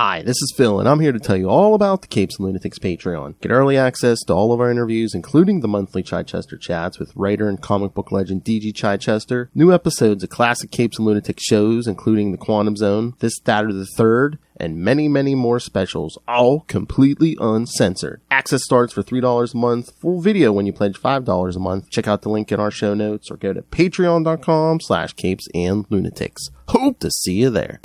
Hi, this is Phil, and I'm here to tell you all about the Capes and Lunatics Patreon. Get early access to all of our interviews, including the monthly Chichester chats with writer and comic book legend D.G. Chichester, new episodes of classic Capes and Lunatics shows, including The Quantum Zone, This, That, or the Third, and many, many more specials, all completely uncensored. Access starts for $3 a month, full video when you pledge $5 a month. Check out the link in our show notes or go to patreon.com/CapesandLunatics. Hope to see you there.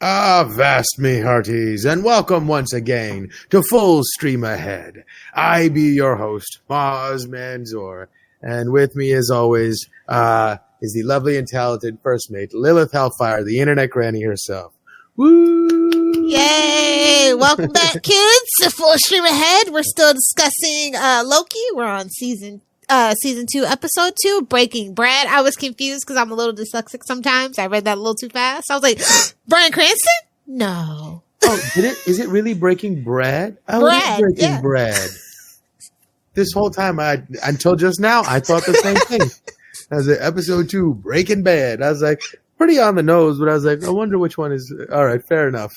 Avast me hearties, and welcome once again to Full Stream Ahead. I be your host, Mozz Manzor, and with me as always is the lovely and talented first mate, Lilith Hellfire, the internet granny herself. Woo! Yay! Welcome back, kids, to Full Stream Ahead. We're still discussing Loki. We're on season 2, episode 2, Breaking Bread. I was confused because I'm a little dyslexic sometimes. I read that a little too fast. I was like, Bryan Cranston? No. Oh, is it really Breaking Bread? Oh, it is Breaking Bread. This whole time, until just now, I thought the same thing. I was like, episode 2, Breaking Bad. I was like, pretty on the nose, but I was like, I wonder which one is. All right, fair enough.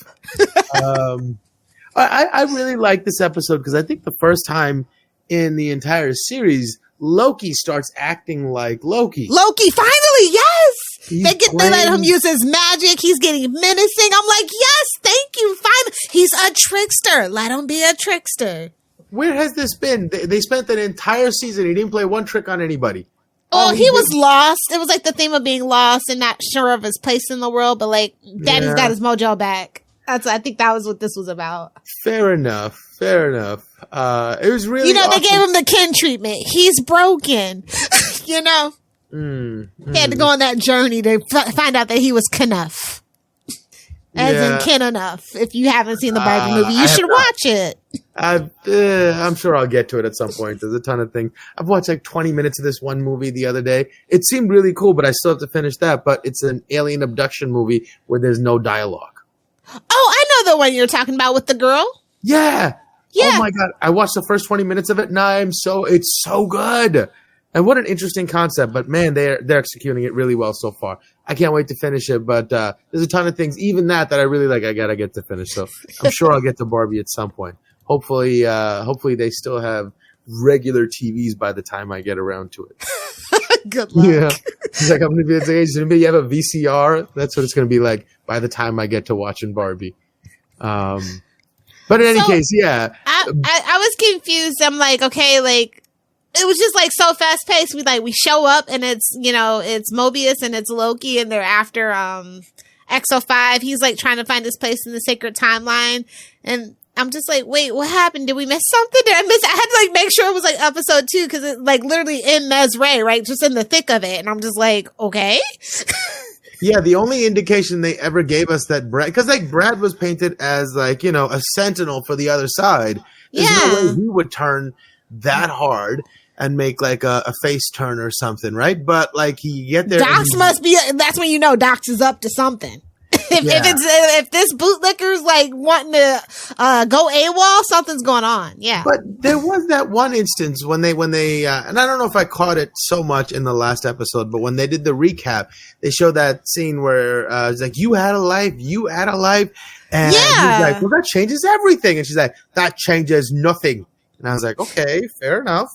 I really like this episode because I think the first time in the entire series, Loki starts acting like Loki. Loki, finally, yes! They let him use his magic. He's getting menacing. I'm like, yes, thank you, finally. He's a trickster. Let him be a trickster. Where has this been? They spent an entire season. He didn't play one trick on anybody. Oh, he was lost. It was like the theme of being lost and not sure of his place in the world, but like, Daddy's got his mojo back. I think that was what this was about. Fair enough. It was really they gave him the Ken treatment. He's broken. He had to go on that journey to find out that he was Knuff. As in Ken enough. If you haven't seen the Barbie movie, you should watch it. I'm sure I'll get to it at some point. There's a ton of things. I've watched like 20 minutes of this one movie the other day. It seemed really cool, but I still have to finish that. But it's an alien abduction movie where there's no dialogue. Oh, I know the one you're talking about with the girl. Yeah. Oh my God. I watched the first 20 minutes of it and it's so good. And what an interesting concept, but man, they're executing it really well so far. I can't wait to finish it, but there's a ton of things, even that I really like. I gotta get to finish. So I'm sure I'll get to Barbie at some point. Hopefully they still have regular TVs by the time I get around to it. Good luck. Yeah. It's like, I'm gonna be at the age, maybe you have a VCR. That's what it's gonna be like by the time I get to watching Barbie. But in any case, yeah. I was confused. I'm like, okay, like, it was just like so fast paced. We show up and it's Mobius and it's Loki and they're after X05. He's like trying to find his place in the sacred timeline. And I'm just like, wait, what happened? Did we miss something? I had to like make sure it was like episode 2 because it's like literally in Mesray, right? Just in the thick of it. And I'm just like, okay. Yeah, the only indication they ever gave us that because like Brad was painted as like, a sentinel for the other side. There's no way he would turn that hard and make like a face turn or something, right? But like he get there. Docs must be. That's when Docs is up to something. If this bootlicker's like wanting to go AWOL, something's going on. Yeah. But there was that one instance when they and I don't know if I caught it so much in the last episode, but when they did the recap, they showed that scene where it's like, you had a life, and he's like, well, that changes everything, and she's like, that changes nothing, and I was like, okay, fair enough.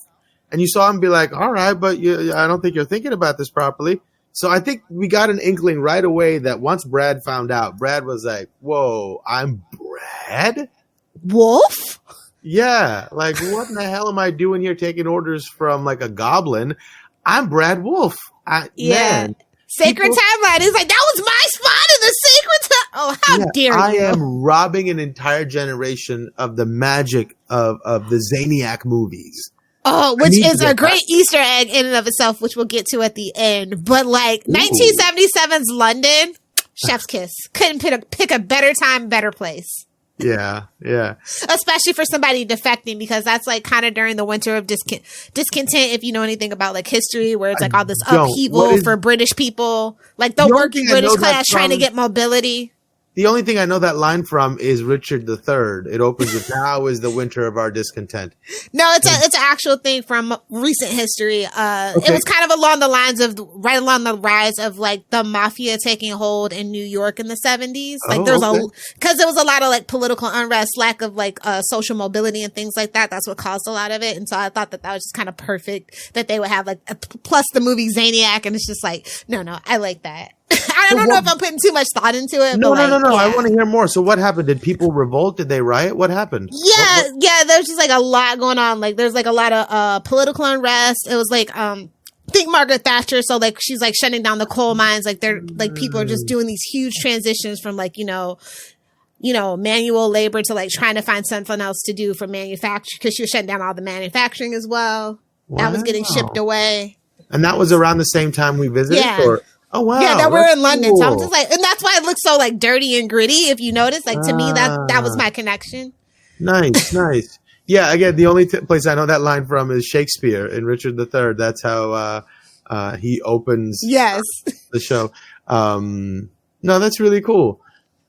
And you saw him be like, all right, but I don't think you're thinking about this properly. So I think we got an inkling right away that once Brad found out, Brad was like, whoa, I'm Brad? Wolf? Yeah. Like, what in the hell am I doing here taking orders from like a goblin? I'm Brad Wolf. Man. Sacred timeline. He's like, that was my spot in the sacred time. Oh, how dare you? I am robbing an entire generation of the magic of the Zaniac movies. Oh, which is a great Easter egg in and of itself, which we'll get to at the end. But like 1977's London, Chef's kiss. Couldn't pick a better time, better place. Yeah. Especially for somebody defecting, because that's like kind of during the winter of discontent, if you know anything about like history, where it's like all this upheaval for British people, like the working British class trying to get mobility. The only thing I know that line from is Richard III. It opens with, "Now is the winter of our discontent." No, it's an actual thing from recent history. It was kind of along the lines of right along the rise of like the mafia taking hold in New York in the 70s. Like because there was a lot of like political unrest, lack of like social mobility and things like that. That's what caused a lot of it. And so I thought that was just kind of perfect that they would have like plus the movie Zaniac, and it's just like no, I like that. I don't know if I'm putting too much thought into it. No. Yeah. I want to hear more. So what happened? Did people revolt? Did they riot? What happened? Yeah. There's just like a lot going on. Like there's like a lot of political unrest. It was like think Margaret Thatcher. So like she's like shutting down the coal mines. Like they're like people are just doing these huge transitions from like manual labor to like trying to find something else to do for manufacture, because she was shutting down all the manufacturing as well. Wow. That was getting shipped away. And that was around the same time we visited. Yeah. Oh wow! Yeah, that we're in London, cool. So I'm just like, and that's why it looks so like dirty and gritty. If you notice, like to me, that was my connection. Nice. Yeah, again, the only place I know that line from is Shakespeare in Richard III. That's how he opens. Yes. The show. No, that's really cool.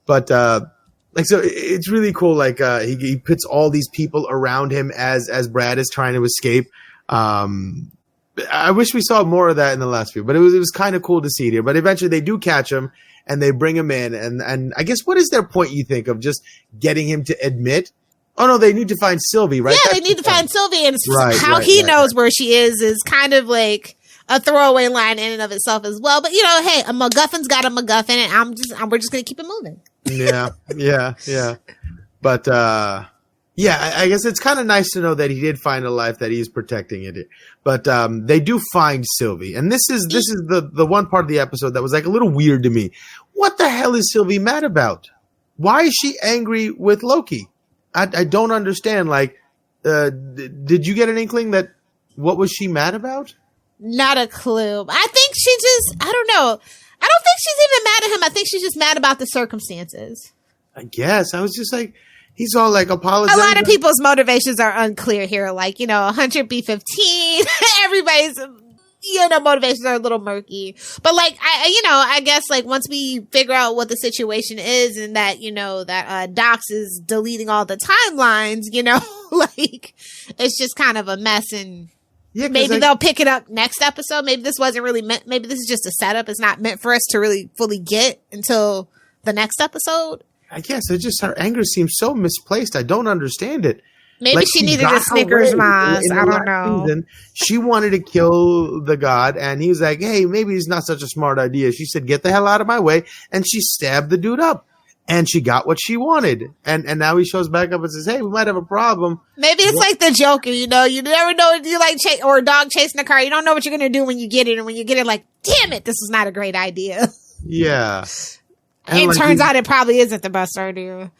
But like, so it's really cool. Like he puts all these people around him as Brad is trying to escape. I wish we saw more of that in the last few, but it was kind of cool to see it here. But eventually they do catch him and they bring him in. And I guess what is their point, you think, of just getting him to admit? Oh, no, they need to find Sylvie, right? Yeah, they need to find Sylvie. And how he knows where she is kind of like a throwaway line in and of itself as well. But, hey, a MacGuffin's got a MacGuffin, and we're just going to keep it moving. Yeah. But, yeah, I guess it's kind of nice to know that he did find a life, that he's protecting it. But they do find Sylvie. And this is the one part of the episode that was like a little weird to me. What the hell is Sylvie mad about? Why is she angry with Loki? I don't understand. Like, did you get an inkling that what was she mad about? Not a clue. I think I don't know. I don't think she's even mad at him. I think she's just mad about the circumstances. I guess. I was just like, he's all like apologizing. A lot of people's motivations are unclear here. Like, Hunter B-15, everybody's, motivations are a little murky. But like, I guess like once we figure out what the situation is and that, that Docs is deleting all the timelines, like it's just kind of a mess, and maybe they'll pick it up next episode. Maybe this wasn't really meant. Maybe this is just a setup. It's not meant for us to really fully get until the next episode. I guess her anger seems so misplaced. I don't understand it. Maybe like she needed a Snickers, Mozz. I don't know. Season, she wanted to kill the god, and he was like, hey, maybe it's not such a smart idea. She said, get the hell out of my way. And she stabbed the dude up. And she got what she wanted. And now he shows back up and says, hey, we might have a problem. Maybe it's like the Joker, you never know if you like or a dog chasing a car. You don't know what you're going to do when you get it. And when you get it, like, damn it, this is not a great idea. Yeah. And it turns out it probably isn't the best idea.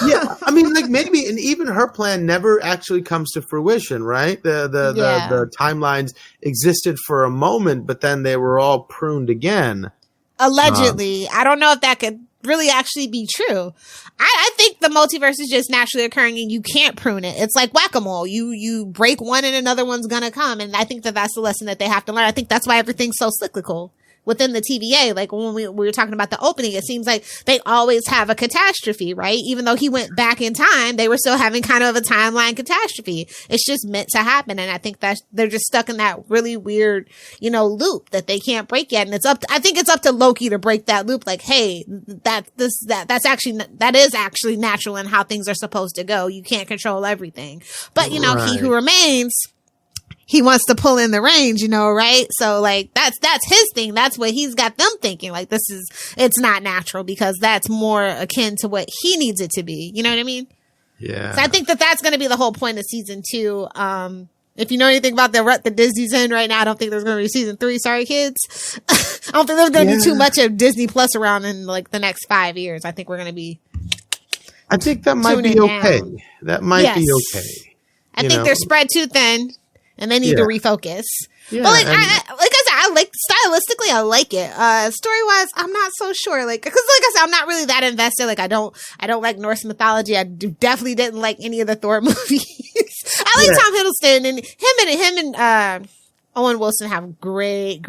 Yeah, I mean, like maybe, and even her plan never actually comes to fruition, right? The timelines existed for a moment, but then they were all pruned again. Allegedly, I don't know if that could really actually be true. I think the multiverse is just naturally occurring, and you can't prune it. It's like whack-a-mole. You break one, and another one's gonna come, and I think that's the lesson that they have to learn. I think that's why everything's so cyclical within the TVA. Like when we were talking about the opening, it seems like they always have a catastrophe, right? Even though he went back in time, they were still having kind of a timeline catastrophe. It's just meant to happen. And I think that they're just stuck in that really weird, loop that they can't break yet. And I think it's up to Loki to break that loop. Like, hey, that is actually natural in how things are supposed to go. You can't control everything. But, He who remains, he wants to pull in the range, right? So like, that's his thing. That's what he's got them thinking. Like, it's not natural, because that's more akin to what he needs it to be. You know what I mean? Yeah. So I think that's going to be the whole point of season 2. If you know anything about the rut that Disney's in right now, I don't think there's going to be season 3. Sorry, kids. I don't think there's going to be too much of Disney Plus around in like the next 5 years. I think we're going to be. I think that might be okay. Down. That might be okay. I think they're spread too thin. And they need to refocus. Yeah, but like I said, I like stylistically, I like it. Story wise, I'm not so sure. Like, because like I said, I'm not really that invested. Like, I don't like Norse mythology. I definitely didn't like any of the Thor movies. I like Tom Hiddleston and him and Owen Wilson have great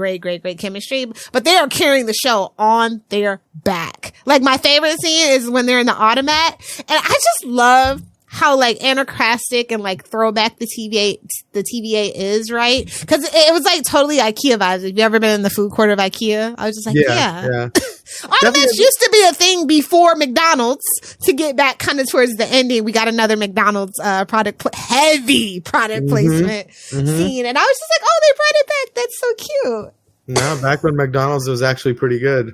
chemistry, but they are carrying the show on their back. Like, my favorite scene is when they're in the automat, and I just love how like anachronistic and like throwback the TVA is, right? Because it was like totally IKEA vibes. Have you ever been in the food court of IKEA? I was just like, yeah. Automats used to be a thing before McDonald's. To get back kind of towards the ending, we got another McDonald's heavy product placement scene, and I was just like, oh, they brought it back. That's so cute. No, back when McDonald's was actually pretty good.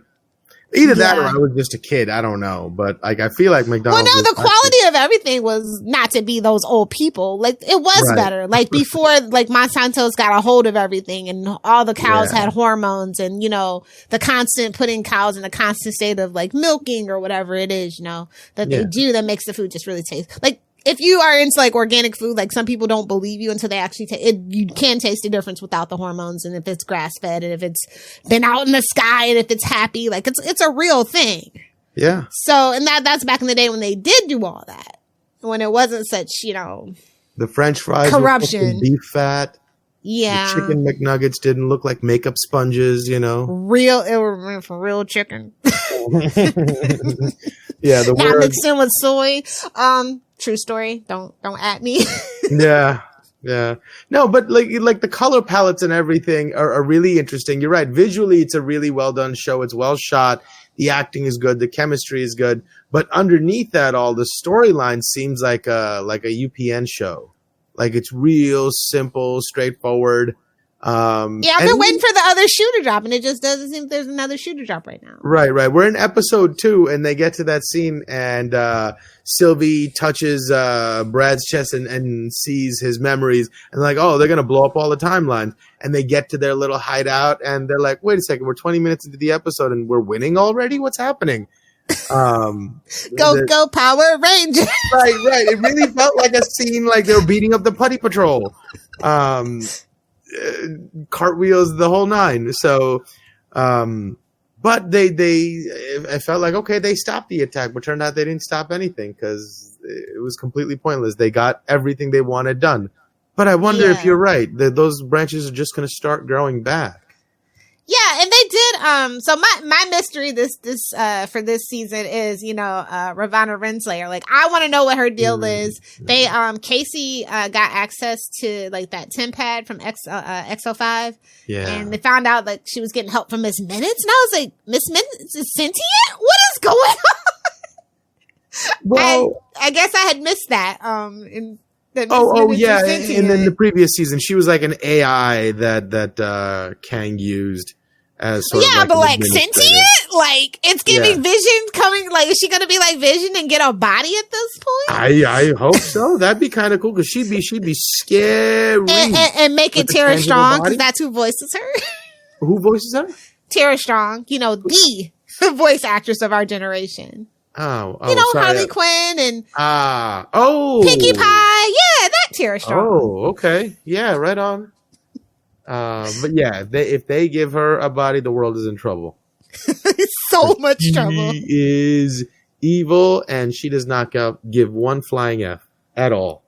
Either that or I was just a kid. I don't know. But like, I feel like McDonald's. Well, no, the quality of everything was not to be those old people. Like, it was better. Like, before, like, Monsanto's got a hold of everything and all the cows had hormones and, you know, the constant putting cows in a constant state of like milking or whatever it is, you know, that they do that makes the food just really taste like. If you are into like organic food, like some people don't believe you until they actually taste it. You can taste the difference without the hormones, and if it's grass fed, and if it's been out in the sky, and if it's happy, like it's a real thing. Yeah. So, and that's back in the day when they did do all that, when it wasn't such, you know, the French fries, corruption, beef fat. Yeah. The chicken McNuggets didn't look like makeup sponges, you know. It was for real chicken. Yeah, the not mixed in with soy. True story. Don't at me. Yeah. No, but like the color palettes and everything are really interesting. You're right. Visually, it's a really well done show. It's well shot. The acting is good. The chemistry is good. But underneath that all, the storyline seems like a UPN show. Like, it's real simple, straightforward. I've been waiting for the other shoe to drop, and it just doesn't seem there's another shoe to drop right now. Right. We're in episode 2, and they get to that scene, and Sylvie touches Brad's chest and sees his memories, and like, oh, they're going to blow up all the timelines. And they get to their little hideout, and they're like, wait a second, we're 20 minutes into the episode, and we're winning already? What's happening? Go Power Rangers. Right. It really felt like a scene like they were beating up the Putty Patrol. Cartwheels, the whole nine. So, but I felt like, okay, they stopped the attack, but turned out they didn't stop anything because it was completely pointless. They got everything they wanted done. But I wonder if you're right, that those branches are just going to start growing back. Yeah, and they did. So my mystery this for this season is, you know, Ravonna Renslayer. Like, I want to know what her deal is. They Casey got access to like that TemPad from X05. Yeah, and they found out like she was getting help from Miss Minutes, and I was like, Miss Minutes is sentient? What is going on? Well, I guess I had missed that. Yeah, and then the previous season, she was like an AI that Kang used as sort of like but like sentient, like it's giving Vision coming. Like, is she gonna be like Vision and get a body at this point? I hope so. That'd be kind of cool because she'd be scary and make it Tara Strong, because that's who voices her. Who voices her? Tara Strong. You know, the voice actress of our generation. Oh, you know, sorry. Harley Quinn and Pinkie Pie. Yeah, that Tara Strong. Oh, okay. Yeah, right on. But yeah, if they give her a body, the world is in trouble. So much trouble. She is evil, and she does not give one flying F at all.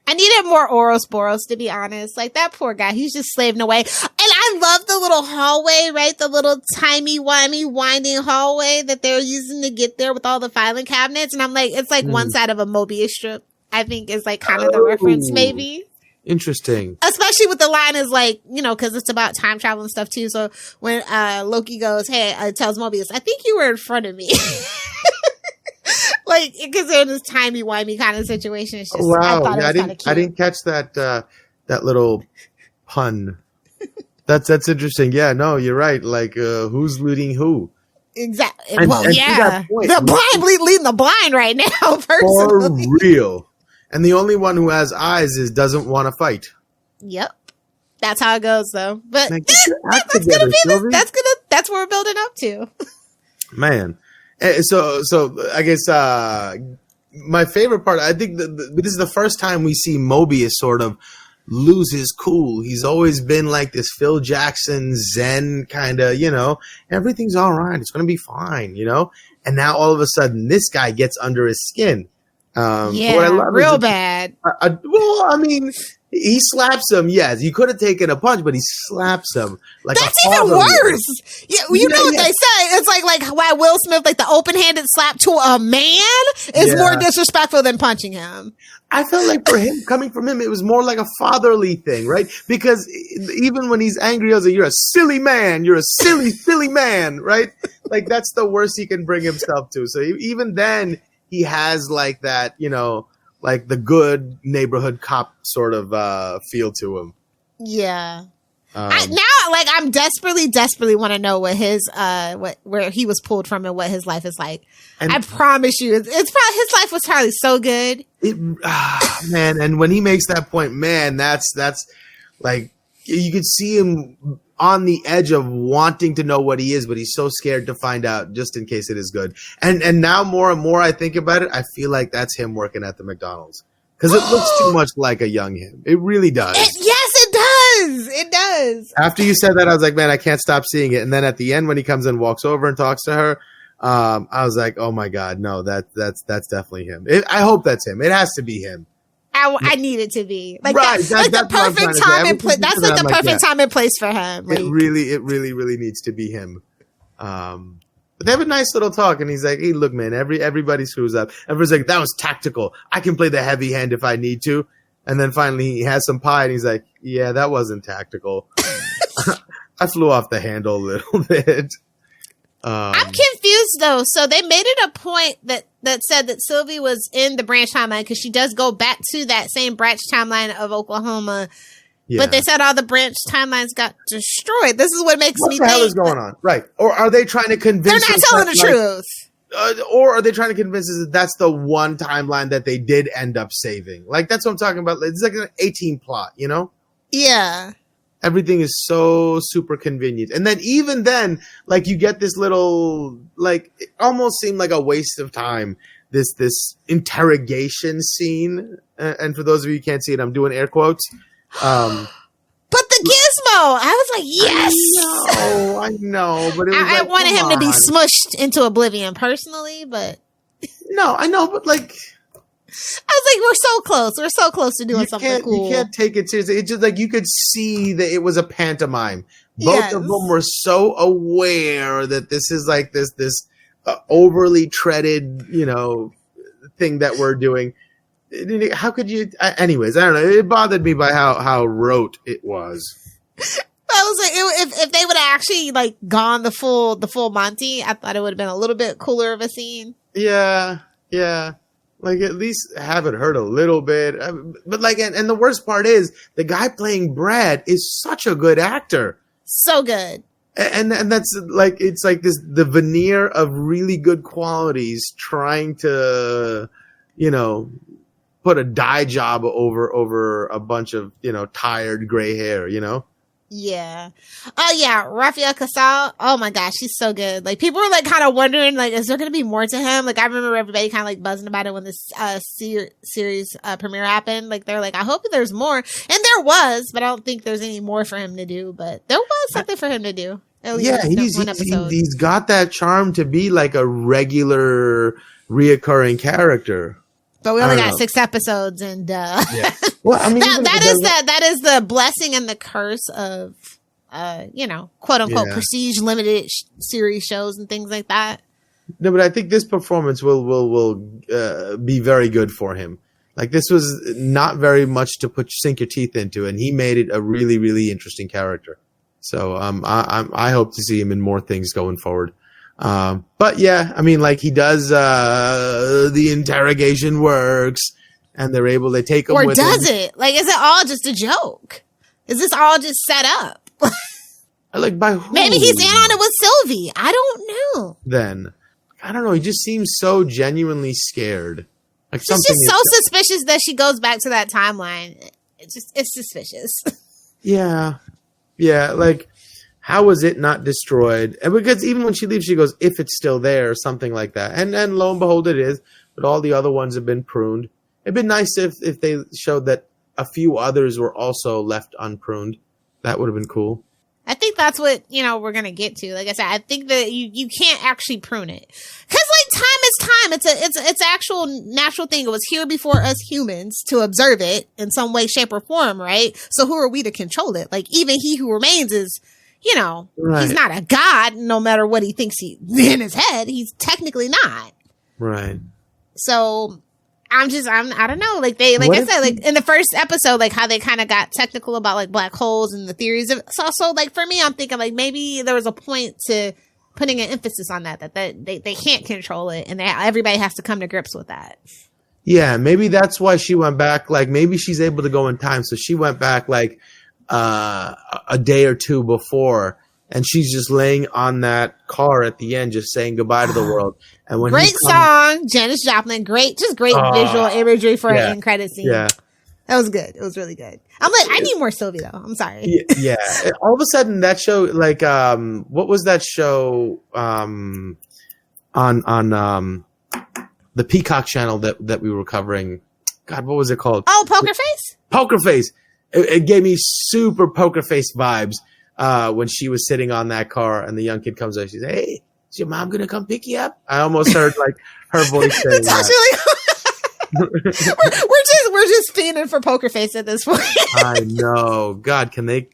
I needed more Ouroboros, to be honest. Like, that poor guy, he's just slaving away. And I love the little hallway, right? The little timey-wimey winding hallway that they're using to get there with all the filing cabinets. And I'm like, it's like one side of a Mobius strip, I think, is like kind of the reference, maybe. Interesting. Especially with the line is like, you know, because it's about time travel and stuff too. So when Loki goes, hey, tells Mobius, I think you were in front of me. Like, because they're in this timey-wimey kind of situation. It's just, wow. I thought it was kind of cute. I didn't catch that little pun. That's interesting. Yeah, no, you're right. Like, who's looting who? Exactly. And yeah. The blind leading the blind right now, personally. For real. And the only one who has eyes doesn't want to fight. Yep. That's how it goes, though. But that's that's what we're building up to. Man. So I guess my favorite part, I think this is the first time we see Mobius sort of lose his cool. He's always been like this Phil Jackson Zen kind of, everything's all right. It's going to be fine, And now all of a sudden, this guy gets under his skin. Real bad. He slaps him. Yes, he could have taken a punch, but he slaps him. Like that's even worse. Yeah, you know what they say. It's like why Will Smith, like the open-handed slap to a man, is more disrespectful than punching him. I felt like for him, coming from him, it was more like a fatherly thing, right? Because even when he's angry, I was like, "You're a silly man. You're a silly, silly man," right? Like that's the worst he can bring himself to. So even then, he has like that, like the good neighborhood cop sort of feel to him. Yeah. I'm desperately want to know what his where he was pulled from and what his life is like. And I promise you, it's probably his life was probably so good. Man, and when he makes that point, man, that's like you could see him on the edge of wanting to know what he is, but he's so scared to find out just in case it is good. And now more and more I think about it, I feel like that's him working at the McDonald's. Because it looks too much like a young him. It really does. Yes, it does. It does. After you said that, I was like, man, I can't stop seeing it. And then at the end, when he comes in, walks over and talks to her, I was like, oh my God, no, that's definitely him. I hope that's him. It has to be him. I need it to be like right. That's like the perfect time and place. That's like the perfect time and place for him. Like, it really needs to be him. But they have a nice little talk, and he's like, "Hey, look, man, everybody screws up." Everyone's like, "That was tactical. I can play the heavy hand if I need to." And then finally, he has some pie, and he's like, "Yeah, that wasn't tactical. I flew off the handle a little bit." I'm confused though. So they made it a point that said that Sylvie was in the branch timeline because she does go back to that same branch timeline of Oklahoma. Yeah. But they said all the branch timelines got destroyed. This is what makes me think. What the hell is going on? Right. Or are they trying to convince us? They're not telling the truth. Or are they trying to convince us that that's the one timeline that they did end up saving? Like, that's what I'm talking about. It's like an 18 plot, Yeah. Everything is so super convenient. And then even then, like, you get this little, like, it almost seemed like a waste of time. This interrogation scene. And for those of you who can't see it, I'm doing air quotes. But the gizmo, I was like, yes. I know, but it was I wanted him to be smushed into oblivion personally, but no, I know, but like, I was like, we're so close to doing something cool. You can't take it seriously. It's just like you could see that it was a pantomime. Both of them were so aware that this is like this overly treaded, thing that we're doing. How could you? Anyways, I don't know. It bothered me by how rote it was. I was like, if they would have actually like gone the full Monty, I thought it would have been a little bit cooler of a scene. Yeah. Like at least have it hurt a little bit. But like, and the worst part is the guy playing Brad is such a good actor. So good. And that's like it's like the veneer of really good qualities trying to, put a dye job over a bunch of, tired gray hair, Yeah. Oh yeah. Rafael Casal. Oh my gosh. He's so good. Like people were like kind of wondering, like, is there going to be more to him? Like I remember everybody kind of like buzzing about it when this series premiere happened. Like they're like, I hope there's more. And there was, but I don't think there's any more for him to do, but there was something for him to do. Yeah. He's got that charm to be like a regular reoccurring character. But we only got 6 episodes, and yeah. Well, I mean, that is the blessing and the curse of quote unquote prestige limited series shows and things like that. No, but I think this performance will be very good for him. Like this was not very much to sink your teeth into, and he made it a really, really interesting character. So I hope to see him in more things going forward. But yeah, I mean, like he does, the interrogation works and they take him or with does him. It? Like, is it all just a joke? Is this all just set up? Like by who? Maybe he's in on it with Sylvie. I don't know. Then I don't know. He just seems so genuinely scared. Like he's just so suspicious that she goes back to that timeline. It's suspicious. Yeah. Like, how was it not destroyed? And because even when she leaves, she goes, if it's still there, or something like that. And lo and behold, it is. But all the other ones have been pruned. It'd been nice if they showed that a few others were also left unpruned. That would have been cool. I think that's what, we're going to get to. Like I said, I think that you can't actually prune it. Cause like time is time. It's actual natural thing. It was here before us humans to observe it in some way, shape or form. Right. So who are we to control it? Like even he who remains is, right. He's not a god, no matter what he thinks he in his head. He's technically not. Right. So I don't know. Like I said, like in the first episode, like how they kind of got technical about like black holes and the theories of. So like for me, I'm thinking like maybe there was a point to putting an emphasis on that they can't control it, and everybody has to come to grips with that. Yeah, maybe that's why she went back. Like maybe she's able to go in time, so she went back like a day or two before. And she's just laying on that car at the end, just saying goodbye to the world. And when great song, Janis Joplin, great visual imagery for an end credit scene. Yeah, that was good. It was really good. I'm like, I need more Sylvie though. I'm sorry. Yeah. All of a sudden, that show, like, what was that show on the Peacock channel that we were covering? God, what was it called? Oh, Poker Face. Poker Face. It gave me super Poker Face vibes. When she was sitting on that car and the young kid comes out, she's like, "Hey, is your mom gonna come pick you up?" I almost heard like her voice saying that. we're just fiending for Poker Face at this point. I know. God, can they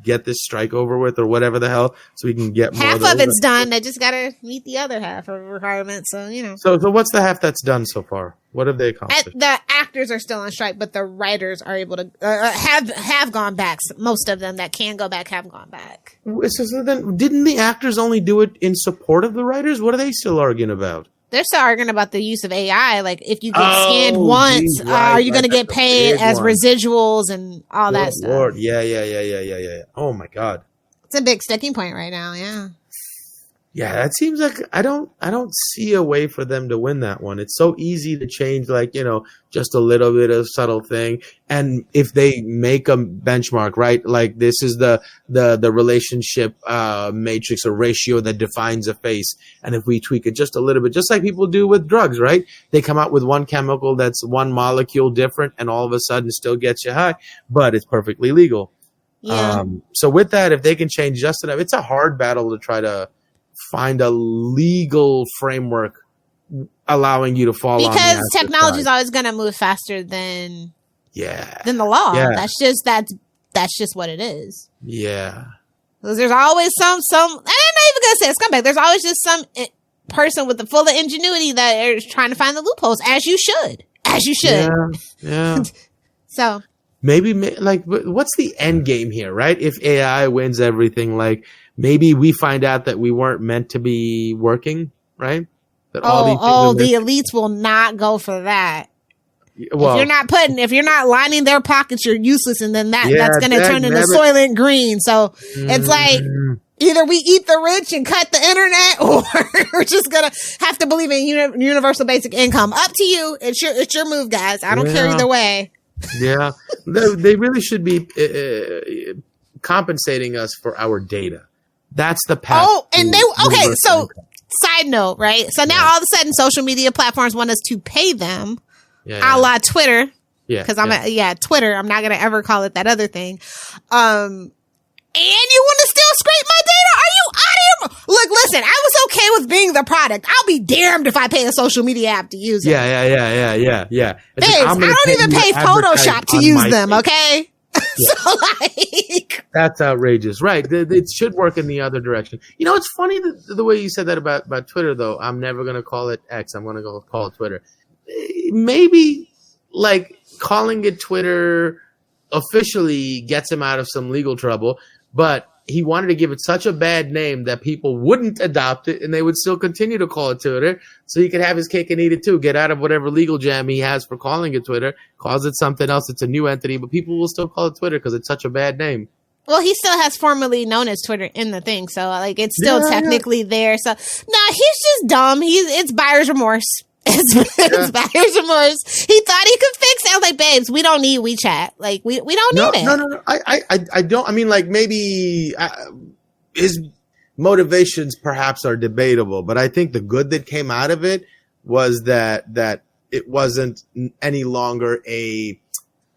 get this strike over with or whatever the hell, so we can get more half of it's done. They just gotta meet the other half of requirements. So So what's the half that's done so far? What have they accomplished? The actors are still on strike, but the writers are able to have gone back. Most of them that can go back have gone back. So then, didn't the actors only do it in support of the writers? What are they still arguing about? They're still arguing about the use of AI. Like, if you get scanned once, are you going to get paid as residuals and all that stuff? Lord. Yeah. Oh my God. It's a big sticking point right now. Yeah. Yeah, that seems like I don't see a way for them to win that one. It's so easy to change, like, just a little bit of subtle thing. And if they make a benchmark, right, like this is the relationship matrix or ratio that defines a face. And if we tweak it just a little bit, just like people do with drugs, right? They come out with one chemical that's one molecule different, and all of a sudden still gets you high, but it's perfectly legal. Yeah. So with that, if they can change just enough, it's a hard battle to try to find a legal framework allowing you to fall on because technology is always going to move faster than the law. Yeah. That's just what it is. Yeah. Because there's always some and I'm not even going to say a scumbag. There's always just some person with the full of ingenuity that is trying to find the loopholes, as you should. Yeah. So maybe like, what's the end game here, right? If AI wins everything, like, maybe we find out that we weren't meant to be working, right? That the elites will not go for that. Well, if you're not lining their pockets, you're useless, and then that's going to turn into Soylent Green. So it's like either we eat the rich and cut the internet, or we're just going to have to believe in universal basic income. Up to you. It's your move, guys. I don't care either way. Yeah, they really should be compensating us for our data. That's the path. Oh, and so side note, right? So now all of a sudden social media platforms want us to pay them, a la Twitter. Yeah. Because Twitter. I'm not going to ever call it that other thing. And you want to still scrape my data? Are you out of here? Look, listen, I was okay with being the product. I'll be damned if I pay a social media app to use it. Yeah. Babes, I don't even pay Photoshop to use them, okay? Yeah. So like that's outrageous, right? It should work in the other direction. It's funny the way you said that about Twitter, though. I'm never going to call it X. I'm going to call it Twitter. Maybe like calling it Twitter officially gets him out of some legal trouble, but he wanted to give it such a bad name that people wouldn't adopt it, and they would still continue to call it Twitter, so he could have his cake and eat it too. Get out of whatever legal jam he has for calling it Twitter, calls it something else. It's a new entity, but people will still call it Twitter because it's such a bad name. Well, he still has formerly known as Twitter in the thing, so like it's still technically there. So he's just dumb. It's buyer's remorse. It's buyer's remorse. He thought he could fix it. I was like, babes, we don't need WeChat. Like we don't need it. No. I don't. I mean, like maybe his motivations perhaps are debatable, but I think the good that came out of it was that it wasn't any longer a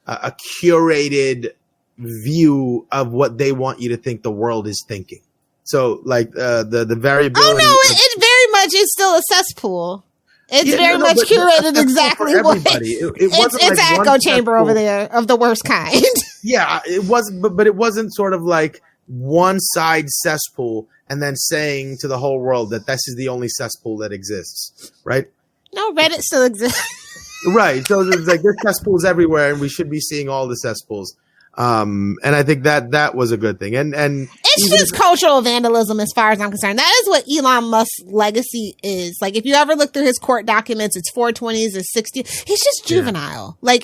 a curated view of what they want you to think the world is thinking. So like the variability. Oh no, it very much is still a cesspool. It's very much curated exactly what it's an echo chamber over there of the worst kind. Yeah, it wasn't, but it wasn't sort of like one side cesspool and then saying to the whole world that this is the only cesspool that exists, right? No, Reddit still exists. Right. So it's like there's cesspools everywhere, and we should be seeing all the cesspools. And I think that was a good thing. And it's just cultural vandalism as far as I'm concerned. That is what Elon Musk's legacy is. Like, if you ever look through his court documents, it's 420s, it's 60s. He's just juvenile. Yeah.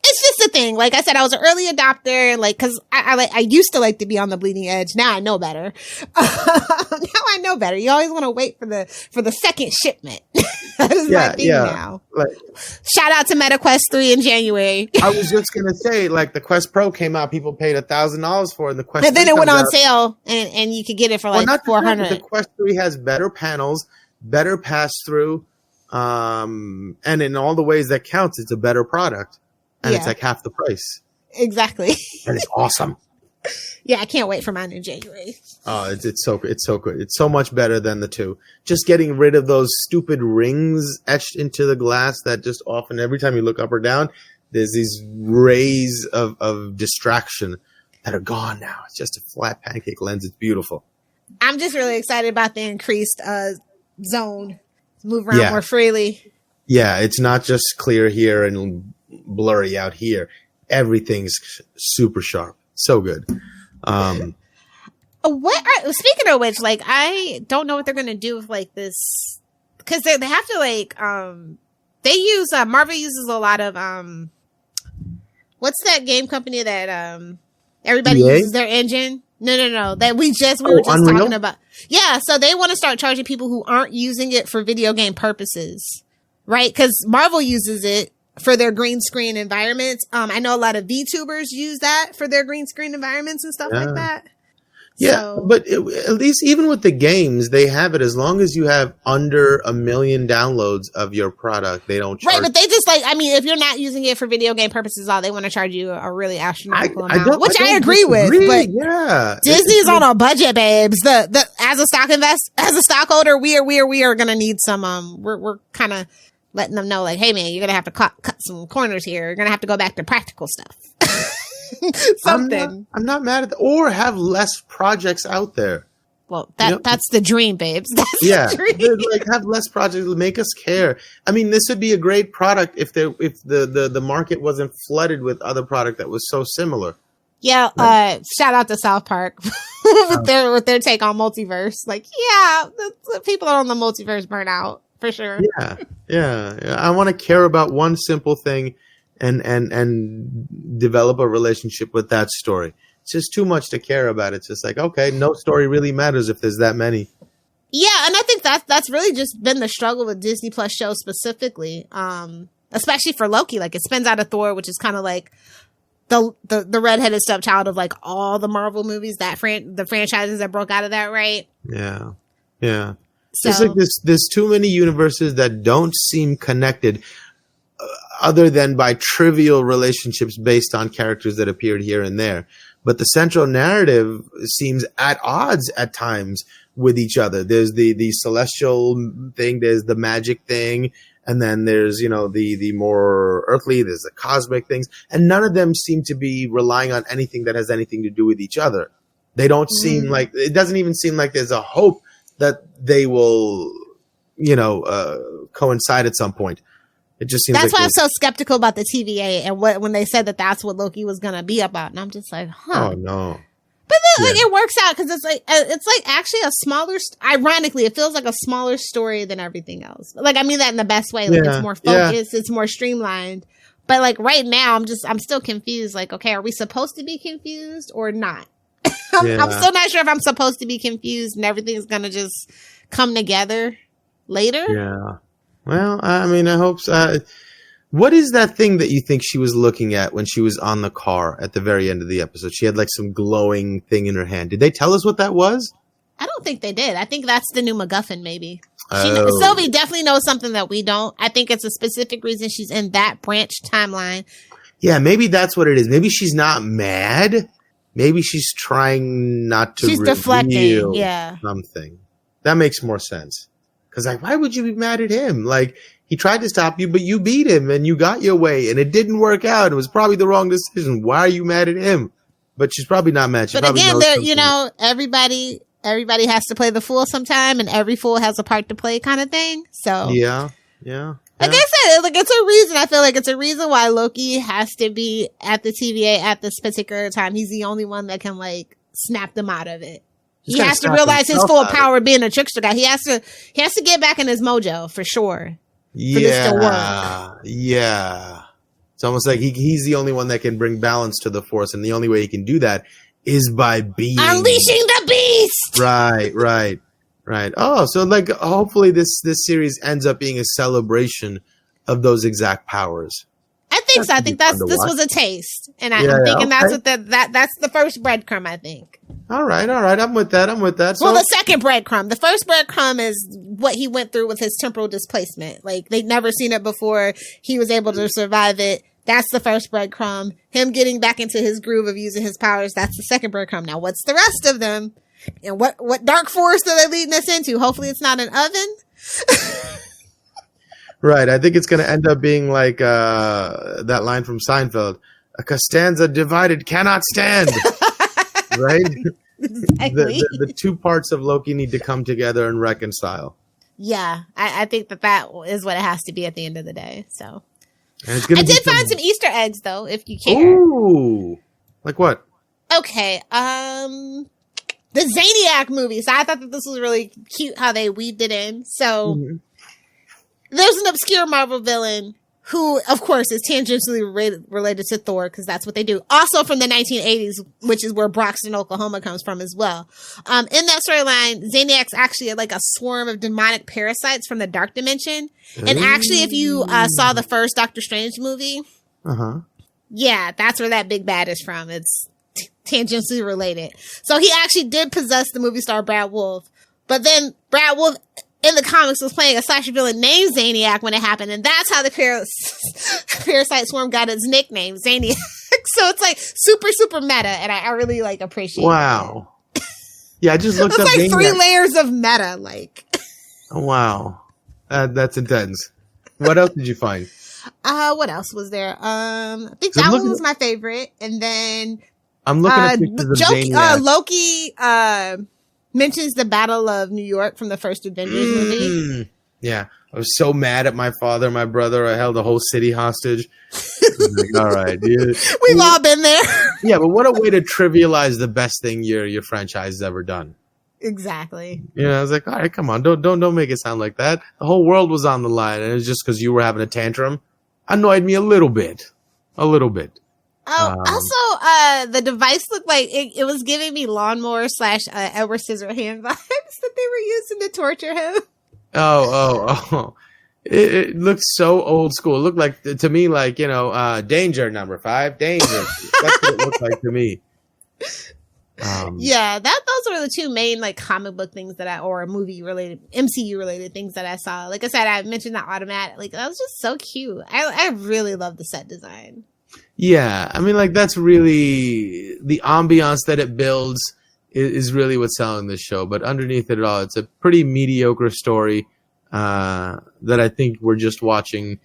It's just a thing. Like I said, I was an early adopter, like, cause I used to like to be on the bleeding edge. Now I know better. Now I know better. You always want to wait for the second shipment. That is my thing now. Like, shout out to MetaQuest 3 in January. I was just going to say, like, the Quest Pro came out, people paid $1,000 for it, and the Quest 3 and then it went on sale and you could get it for like $400. The Quest 3 has better panels, better pass through, and in all the ways that counts, it's a better product. And it's like half the price. Exactly. And it's awesome. Yeah, I can't wait for mine in January. Oh, it's so good. It's so much better than the 2. Just getting rid of those stupid rings etched into the glass that just often, every time you look up or down, there's these rays of distraction that are gone now. It's just a flat pancake lens. It's beautiful. I'm just really excited about the increased zone. Move around more freely. Yeah, it's not just clear here and blurry out here. Everything's super sharp. So good. Speaking of which, like, I don't know what they're gonna do with like this, because they have to like they use Marvel uses a lot of what's that game company that everybody uses their engine? No, that we were just Unreal? Talking about. Yeah, so they want to start charging people who aren't using it for video game purposes, right? Because Marvel uses it for their green screen environments. I know a lot of VTubers use that for their green screen environments and stuff like that. Yeah, so, but at least even with the games, they have it as long as you have under 1 million downloads of your product, they don't charge. Right, but they just like, I mean, if you're not using it for video game purposes, they want to charge you a really astronomical amount, which I agree with. But yeah, Disney's on a budget, babes. The as a stockholder, we are gonna need some. We're kind of letting them know, like, hey man, you're gonna have to cut some corners here. You're gonna have to go back to practical stuff. Something. I'm not mad at that. Or have less projects out there. Well, that's the dream, babes. That's the dream. Like, have less projects, make us care. I mean, this would be a great product if the market wasn't flooded with other product that was so similar. Yeah, shout out to South Park with their take on multiverse. Like, the people are on the multiverse burnout for sure. Yeah. I want to care about one simple thing and develop a relationship with that story. It's just too much to care about. It's just like, okay, no story really matters if there's that many. Yeah, and I think that's really just been the struggle with Disney Plus shows specifically, especially for Loki. Like, it spins out of Thor, which is kind of like the redheaded stepchild of like all the Marvel movies, the franchises that broke out of that, right? Yeah. So, it's like there's too many universes that don't seem connected, other than by trivial relationships based on characters that appeared here and there. But the central narrative seems at odds at times with each other. There's the celestial thing, there's the magic thing, and then there's, the more earthly, there's the cosmic things, and none of them seem to be relying on anything that has anything to do with each other. They don't seem like, it doesn't even seem like there's a hope that they will, coincide at some point. It just seems that's like why I'm so skeptical about the TVA and when they said that's what Loki was going to be about. And I'm just like, huh. Oh, no. But then, it works out because it's like actually a smaller, ironically, it feels like a smaller story than everything else. Like, I mean that in the best way. Like, it's more focused, it's more streamlined. But like right now, I'm still confused. Like, okay, are we supposed to be confused or not? I'm still not sure if I'm supposed to be confused and everything's going to just come together later. Yeah. Well, I mean, I hope so. What is that thing that you think she was looking at when she was on the car at the very end of the episode? She had like some glowing thing in her hand. Did they tell us what that was? I don't think they did. I think that's the new MacGuffin, maybe. Sylvie definitely knows something that we don't. I think it's a specific reason she's in that branch timeline. Yeah, maybe that's what it is. Maybe she's not mad. Maybe she's trying not to. She's deflecting. Yeah, something that makes more sense. Because like, why would you be mad at him? Like, he tried to stop you, but you beat him and you got your way, and it didn't work out. It was probably the wrong decision. Why are you mad at him? But she's probably not mad. She but again, everybody has to play the fool sometime, and every fool has a part to play, kind of thing. So yeah. Like I said, like it's a reason. I feel like it's a reason why Loki has to be at the TVA at this particular time. He's the only one that can like snap them out of it. He has to realize his full power being a trickster guy. He has to get back in his mojo for sure. For this to work. Yeah. It's almost like he's the only one that can bring balance to the Force, and the only way he can do that is by being unleashing the beast. Right. Oh, so like hopefully this series ends up being a celebration of those exact powers. I think so. I think this was a taste, and I'm thinking that's what that's the first breadcrumb. I think. All right. I'm with that. So, well, the second breadcrumb. The first breadcrumb is what he went through with his temporal displacement. Like they'd never seen it before. He was able to survive it. That's the first breadcrumb. Him getting back into his groove of using his powers. That's the second breadcrumb. Now, what's the rest of them? And what dark forest are they leading us into? Hopefully, it's not an oven. Right. I think it's going to end up being like that line from Seinfeld: "A Costanza divided cannot stand." Right. Exactly. The two parts of Loki need to come together and reconcile. Yeah, I think that is what it has to be at the end of the day. So, I did find some Easter eggs though, if you care. Ooh, like what? Okay, the Zaniac movie. So I thought that this was really cute how they weaved it in. So there's an obscure Marvel villain who, of course, is tangentially related to Thor, because that's what they do. Also from the 1980s, which is where Broxton, Oklahoma comes from as well. In that storyline, Zaniac's actually like a swarm of demonic parasites from the dark dimension. And actually, if you saw the first Doctor Strange movie, yeah, that's where that big bad is from. It's tangentially related. So he actually did possess the movie star Brad Wolfe. But then Brad Wolfe in the comics was playing a slasher villain named Zaniac when it happened, and that's how the parasite swarm got its nickname, Zaniac. So it's like super meta, and I really like appreciate. Wow. Yeah, I just looked up. It's like Zaniac. 3 layers of meta, like. Oh, wow, that's intense. What else did you find? What else was there? I think that one was my favorite, and then I'm looking at pictures of Zaniac. Loki mentions the Battle of New York from the first Avengers movie. Yeah. I was so mad at my father, my brother. I held the whole city hostage. Like, all right. Yeah. We've all been there. Yeah, but what a way to trivialize the best thing your franchise has ever done. Exactly. You know, I was like, all right, come on. Don't make it sound like that. The whole world was on the line, and it was just because you were having a tantrum. Annoyed me a little bit. Oh, also, the device looked like it was giving me lawnmower / Edward Scissorhands vibes that they were using to torture him. Oh. It looked so old school. It looked like, to me, like, danger, number 5, danger. That's what it looked like to me. Yeah, those are the 2 main, like, comic book things or movie-related, MCU-related things that I saw. Like I said, I mentioned that automatic. Like, that was just so cute. I really love the set design. Yeah, I mean, like, that's really the ambiance that it builds is really what's selling this show. But underneath it all, it's a pretty mediocre story that I think we're just watching.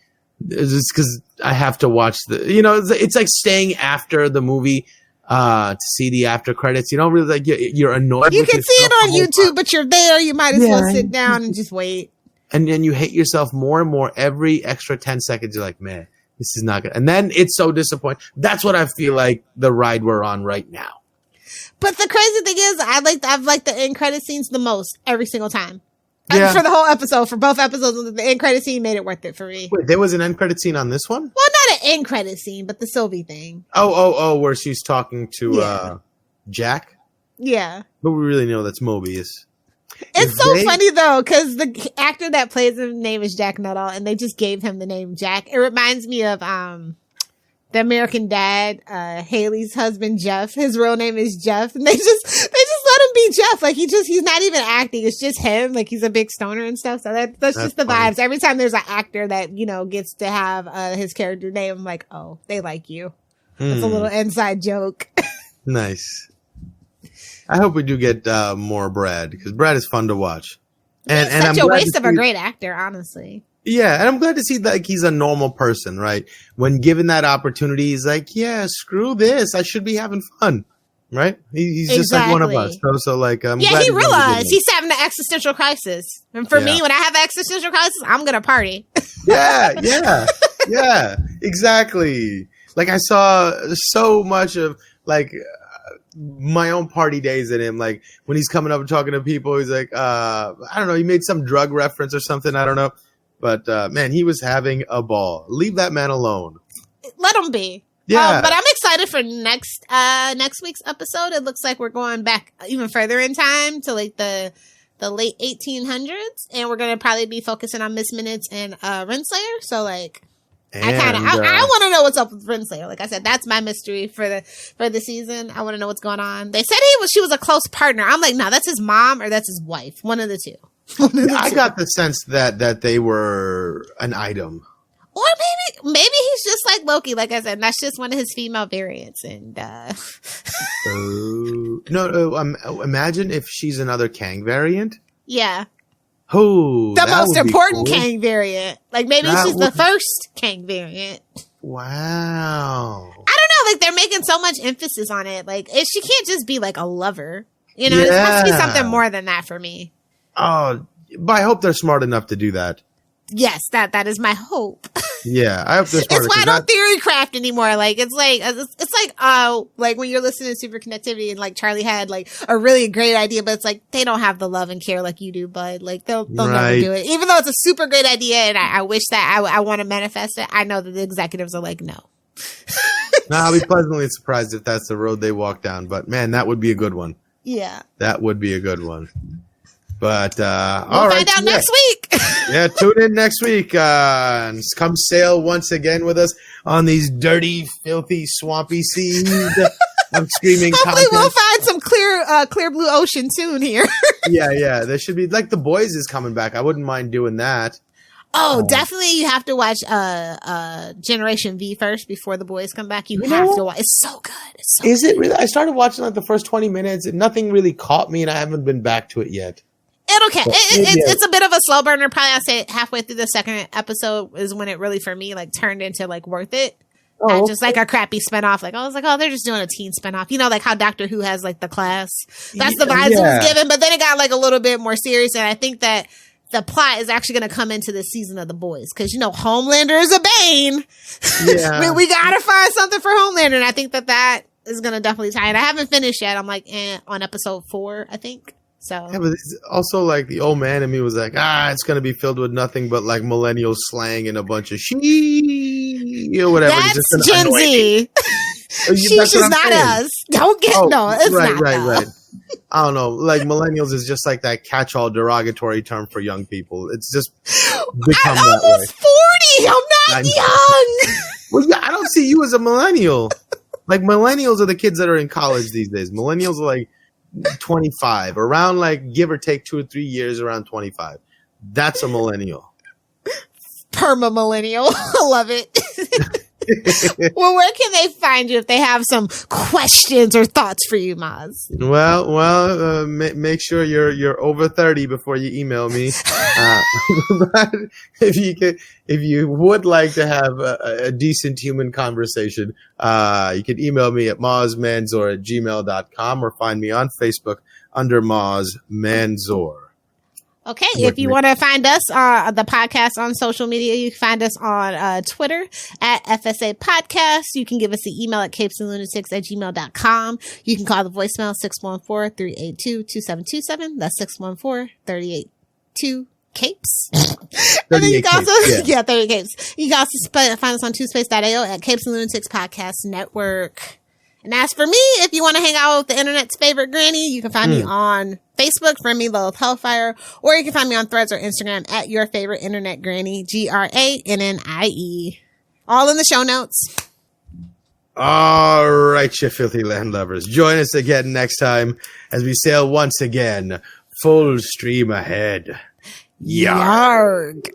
It's because I have to watch it's like staying after the movie to see the after credits. You don't really like you're annoyed. You can see it on YouTube, but you're there. You might as well sit down and just wait. And then you hate yourself more and more every extra 10 seconds. You're like, man, this is not good. And then it's so disappointing. That's what I feel like the ride we're on right now. But the crazy thing is, I've liked the end credit scenes the most every single time. Yeah. For the whole episode, for both episodes, the end credit scene made it worth it for me. Wait, there was an end credit scene on this one? Well, not an end credit scene, but the Sylvie thing. Oh, where she's talking to Jack? Yeah. But we really know that's Mobius. It's so funny, though, because the actor that plays him name is Jack Nuttall, and they just gave him the name Jack. It reminds me of the American Dad, Haley's husband, Jeff. His real name is Jeff, and they just let him be be Jeff. Like he's not even acting. It's just him. Like he's a big stoner and stuff. So that's just the funny. vibes. Every time there's an actor that, gets to have his character name, I'm like, oh, they like you. It's a little inside joke. Nice. I hope we do get more Brad, because Brad is fun to watch. And He's such I'm a glad waste to of a see- great actor, honestly. Yeah, and I'm glad to see that like, he's a normal person, right? When given that opportunity, he's like, yeah, screw this. I should be having fun, right? He's just like one of us. So like, I'm glad he he's realized he's having an existential crisis. And for Yeah. me, when I have an existential crisis, I'm going to party. Yeah, exactly. Like I saw so much of like my own party days in him. Like when he's coming up and talking to people, he's like, I don't know, he made some drug reference or something. I don't know. But man, he was having a ball. Leave that man alone. Let him be. Yeah. But I'm excited for next week's episode. It looks like we're going back even further in time to like the late 1800s, and we're gonna probably be focusing on Miss Minutes and Renslayer. So like, I want to know what's up with Renslayer. Like I said, that's my mystery for the season. I want to know what's going on. They said she was a close partner. I'm like, no, that's his mom or that's his wife. One of the two. I got the sense that they were an item. Or maybe he's just like Loki. Like I said, that's just one of his female variants. And Imagine if she's another Kang variant. Yeah, Oh, the that most would be important cool. Kang variant. Like maybe That she's would- the first Kang variant. Wow. I don't know. Like they're making so much emphasis on it. Like she can't just be like a lover. It's supposed to be something more than that for me. Oh, but I hope they're smart enough to do that. Yes, that is my hope. Yeah, I hope they're smart. It's why I don't theory craft anymore. Like it's like when you're listening to Super Connectivity and like Charlie had like a really great idea, but it's like they don't have the love and care like you do, bud. Like they'll never do it. Even though it's a super great idea and I wish that I want to manifest it, I know that the executives are like, no. No, I'll be pleasantly surprised if that's the road they walk down. But man, that would be a good one. Yeah. That would be a good one. But we'll find out next week. Yeah, tune in next week. And come sail once again with us on these dirty, filthy, swampy seas. I'm screaming. Hopefully, content. we'll find some clear blue ocean soon here. Yeah. There should be like The Boys is coming back. I wouldn't mind doing that. Oh, definitely. You have to watch Generation V first before The Boys come back. You have to watch. It's so good. Is it really? I started watching like the first 20 minutes and nothing really caught me, and I haven't been back to it yet. It's a bit of a slow burner. Probably I'll say halfway through the second episode is when it really, for me, like turned into like worth it. Not just like a crappy spinoff. Like I was like, oh, they're just doing a teen spinoff. Like how Doctor Who has like The Class. That's the vibes it was given. But then it got like a little bit more serious, and I think that the plot is actually going to come into the season of The Boys because Homelander is a Bane. Yeah. we got to find something for Homelander, and I think that is going to definitely tie it. I haven't finished yet. I'm like on episode 4, I think. So yeah, but it's also like the old man in me was like, it's gonna be filled with nothing but like millennial slang and a bunch of whatever. That's Gen Z. She's just not us. Don't get it's not right. I don't know. Like millennials is just like that catch-all derogatory term for young people. It's just become I'm almost 40. I'm not young. Well, yeah, I don't see you as a millennial. Like millennials are the kids that are in college these days. Millennials are like 25, around like give or take 2 or 3 years, around 25. That's a millennial. Perma millennial. I love it. Well, where can they find you if they have some questions or thoughts for you, Mozz? Well, make sure you're over 30 before you email me. But if you would like to have a decent human conversation, you can email me at mozzmanzor@gmail.com or find me on Facebook under Mozz Manzor. Okay, if you want to find us, the podcast on social media, you can find us on Twitter at FSA Podcast. You can give us an email at CapesandLunatics@gmail.com. You can call the voicemail 614-382-2727. That's 614-382-CAPES. And then you can also, 30 Capes. You can also find us on twospace.io at Capes and Lunatics Podcast Network. And as for me, if you want to hang out with the internet's favorite granny, you can find me on Facebook, friend me, Lilith Hellfire, or you can find me on Threads or Instagram at your favorite internet granny, GRANNIE. All in the show notes. All right, you filthy landlubbers. Join us again next time as we sail once again full stream ahead. Yarg.